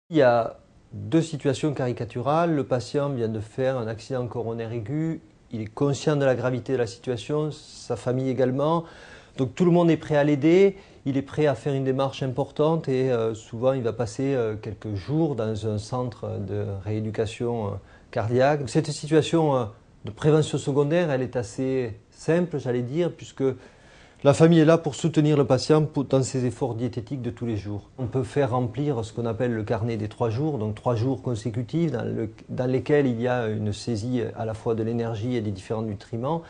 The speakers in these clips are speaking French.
Il y a deux situations caricaturales. Le patient vient de faire un accident coronaire aigu. Il est conscient de la gravité de la situation, sa famille également. Donc tout le monde est prêt à l'aider. Il est prêt à faire une démarche importante et souvent il va passer quelques jours dans un centre de rééducation cardiaque. Cette situation de prévention secondaire, elle est assez simple, j'allais dire, puisque la famille est là pour soutenir le patient dans ses efforts diététiques de tous les jours. On peut faire remplir ce qu'on appelle le carnet des 3 jours, donc 3 jours consécutifs dans lesquels il y a une saisie à la fois de l'énergie et des différents nutriments.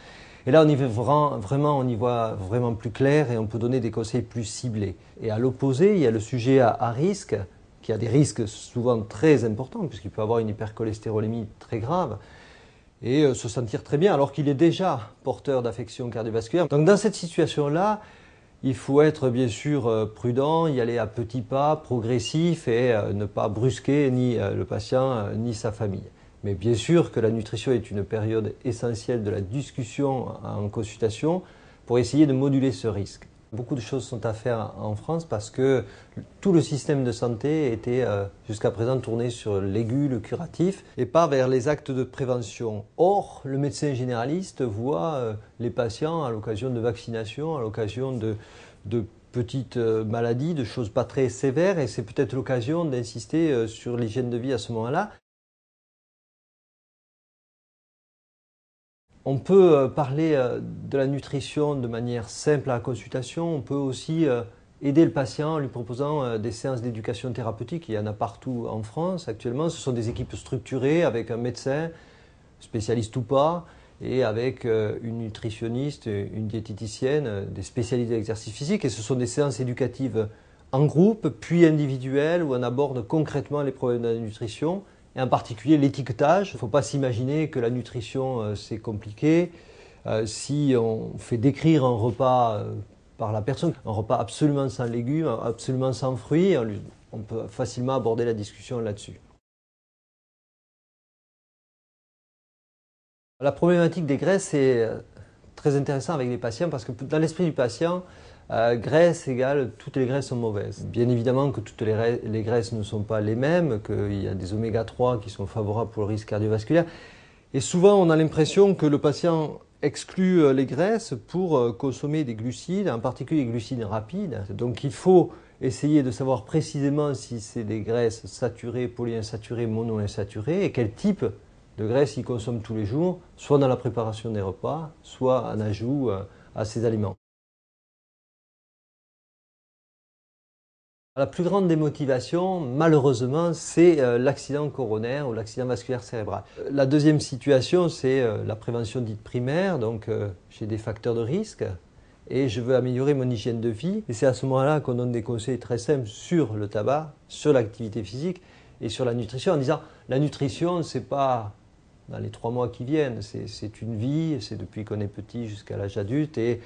Et là, on y voit vraiment plus clair et on peut donner des conseils plus ciblés. Et à l'opposé, il y a le sujet à risque, qui a des risques souvent très importants, puisqu'il peut avoir une hypercholestérolémie très grave et se sentir très bien alors qu'il est déjà porteur d'affections cardiovasculaires. Donc dans cette situation-là, il faut être bien sûr prudent, y aller à petits pas, progressif et ne pas brusquer ni le patient ni sa famille. Mais bien sûr que la nutrition est une période essentielle de la discussion en consultation pour essayer de moduler ce risque. Beaucoup de choses sont à faire en France parce que tout le système de santé était jusqu'à présent tourné sur l'aigu, le curatif et pas vers les actes de prévention. Or, le médecin généraliste voit les patients à l'occasion de vaccinations, à l'occasion de petites maladies, de choses pas très sévères et c'est peut-être l'occasion d'insister sur l'hygiène de vie à ce moment-là. On peut parler de la nutrition de manière simple à la consultation. On peut aussi aider le patient en lui proposant des séances d'éducation thérapeutique. Il y en a partout en France actuellement. Ce sont des équipes structurées avec un médecin, spécialiste ou pas, et avec une nutritionniste, une diététicienne, des spécialistes de l'exercice physique. Et ce sont des séances éducatives en groupe, puis individuelles, où on aborde concrètement les problèmes de la nutrition. Et en particulier l'étiquetage. Il ne faut pas s'imaginer que la nutrition c'est compliqué. Si on fait décrire un repas par la personne, un repas absolument sans légumes, absolument sans fruits, on peut facilement aborder la discussion là-dessus. La problématique des graisses est très intéressante avec les patients parce que dans l'esprit du patient, graisse égale toutes les graisses sont mauvaises. Bien évidemment que toutes les graisses ne sont pas les mêmes, qu'il y a des oméga 3 qui sont favorables pour le risque cardiovasculaire. Et souvent on a l'impression que le patient exclut les graisses pour consommer des glucides, en particulier des glucides rapides. Donc il faut essayer de savoir précisément si c'est des graisses saturées, polyinsaturées, monoinsaturées et quel type de graisse il consomme tous les jours, soit dans la préparation des repas, soit en ajout à ces aliments. La plus grande démotivation, malheureusement, c'est l'accident coronaire ou l'accident vasculaire cérébral. La deuxième situation, c'est la prévention dite primaire, donc j'ai des facteurs de risque et je veux améliorer mon hygiène de vie. Et c'est à ce moment-là qu'on donne des conseils très simples sur le tabac, sur l'activité physique et sur la nutrition, en disant la nutrition, c'est pas dans les 3 mois qui viennent, c'est une vie, c'est depuis qu'on est petit jusqu'à l'âge adulte et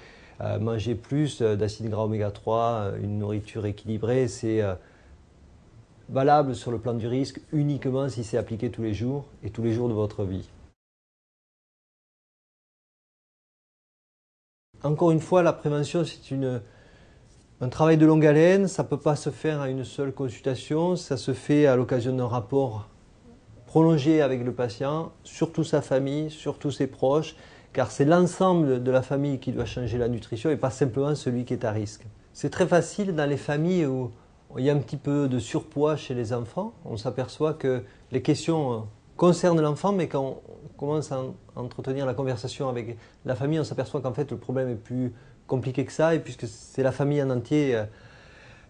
manger plus d'acides gras oméga 3, une nourriture équilibrée, c'est valable sur le plan du risque uniquement si c'est appliqué tous les jours et tous les jours de votre vie. Encore une fois, la prévention, c'est un travail de longue haleine, ça ne peut pas se faire à une seule consultation, ça se fait à l'occasion d'un rapport prolongé avec le patient, surtout sa famille, surtout ses proches, car c'est l'ensemble de la famille qui doit changer la nutrition et pas simplement celui qui est à risque. C'est très facile dans les familles où il y a un petit peu de surpoids chez les enfants. On s'aperçoit que les questions concernent l'enfant, mais quand on commence à entretenir la conversation avec la famille, on s'aperçoit qu'en fait le problème est plus compliqué que ça et puisque c'est la famille en entier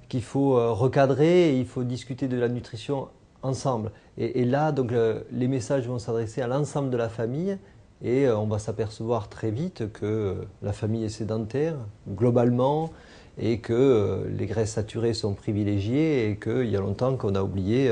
qu'il faut recadrer et il faut discuter de la nutrition ensemble. Et là, donc, les messages vont s'adresser à l'ensemble de la famille et on va s'apercevoir très vite que la famille est sédentaire, globalement, et que les graisses saturées sont privilégiées et qu'il y a longtemps qu'on a oublié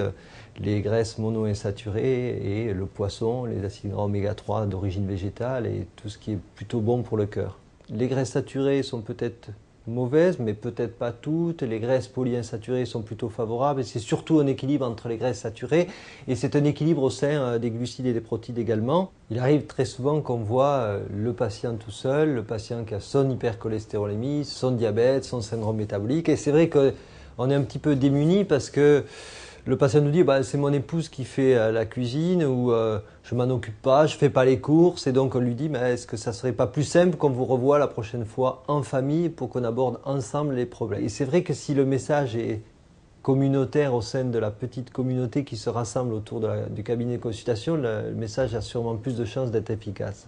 les graisses monoinsaturées et le poisson, les acides gras oméga 3 d'origine végétale et tout ce qui est plutôt bon pour le cœur. Les graisses saturées sont peut-être mauvaises, mais peut-être pas toutes. Les graisses polyinsaturées sont plutôt favorables et c'est surtout un équilibre entre les graisses saturées et c'est un équilibre au sein des glucides et des protéines également. Il arrive très souvent qu'on voit le patient tout seul, le patient qui a son hypercholestérolémie, son diabète, son syndrome métabolique et c'est vrai qu'on est un petit peu démuni parce que Le patient nous dit bah, c'est mon épouse qui fait la cuisine ou je m'en occupe pas, je fais pas les courses et donc on lui dit mais est-ce que ça serait pas plus simple qu'on vous revoie la prochaine fois en famille pour qu'on aborde ensemble les problèmes. Et c'est vrai que si le message est communautaire au sein de la petite communauté qui se rassemble autour du cabinet de consultation, le message a sûrement plus de chances d'être efficace.